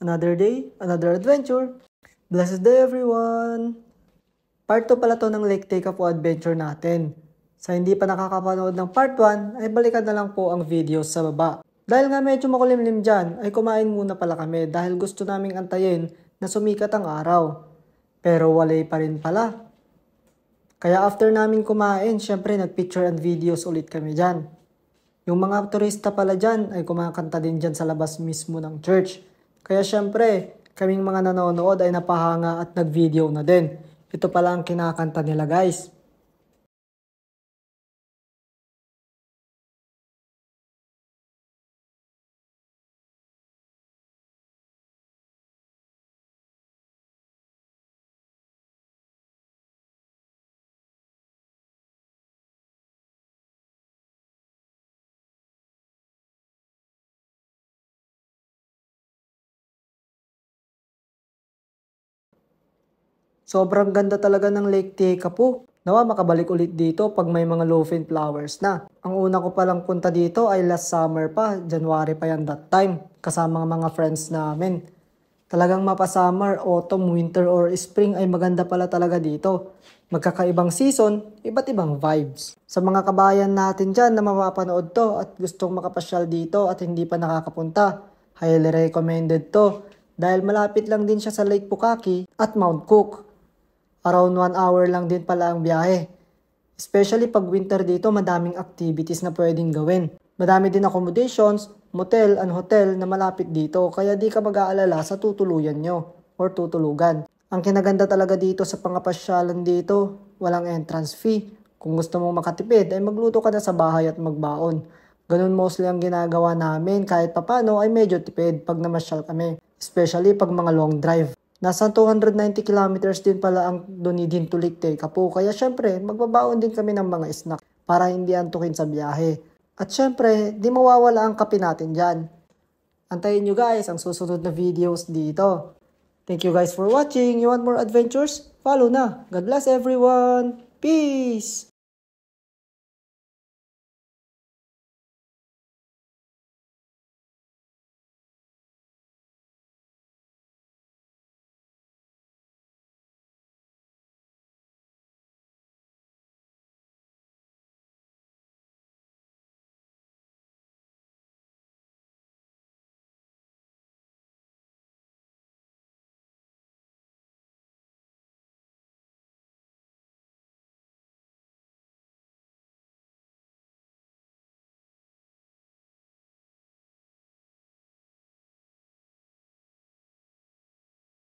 Another day, another adventure. Blessed day everyone! Part 2 pala to ng Lake Tekapo adventure natin. Sa hindi pa nakakapanood ng part 1, ay balikan na lang po ang videos sa baba. Dahil nga medyo makulimlim dyan, ay kumain muna pala kami dahil gusto naming antayin na sumikat ang araw. Pero walay pa rin pala. Kaya after namin kumain, syempre nagpicture and videos ulit kami dyan. Yung mga turista pala dyan ay kumakanta din dyan sa labas mismo ng church. Kaya syempre, kaming mga nanonood ay napahanga at nag-video na din. Ito pala ang kinakanta nila guys. Sobrang ganda talaga ng Lake Tekapo. Nawa makabalik ulit dito pag may mga lowfin flowers na. Ang una ko palang punta dito ay last summer pa, January pa yan that time, kasama ng mga friends namin. Talagang mapa-summer, autumn, winter, or spring ay maganda pala talaga dito. Magkakaibang season, iba't ibang vibes. Sa mga kabayan natin dyan na mapapanood to at gustong makapasyal dito at hindi pa nakakapunta, highly recommended to. Dahil malapit lang din siya sa Lake Pukaki at Mount Cook. Around 1 hour lang din pala ang biyahe. Especially pag winter dito, madaming activities na pwedeng gawin. Madami din accommodations, motel and hotel na malapit dito kaya di ka mag-aalala sa tutuluyan nyo or tutulugan. Ang kinaganda talaga dito sa pangapasyalan dito, walang entrance fee. Kung gusto mong makatipid ay magluto ka na sa bahay at magbaon. Ganun mostly ang ginagawa namin kahit papano ay medyo tipid pag namasyal kami. Especially pag mga long drive. Nasa 290 kilometers din pala ang Dunedin to Lake Tekapo kaya syempre magbabaon din kami ng mga snack para hindi antukin sa biyahe. At syempre, di mawawala ang kape natin dyan. Antayin nyo guys ang susunod na videos dito. Thank you guys for watching. You want more adventures? Follow na. God bless everyone. Peace!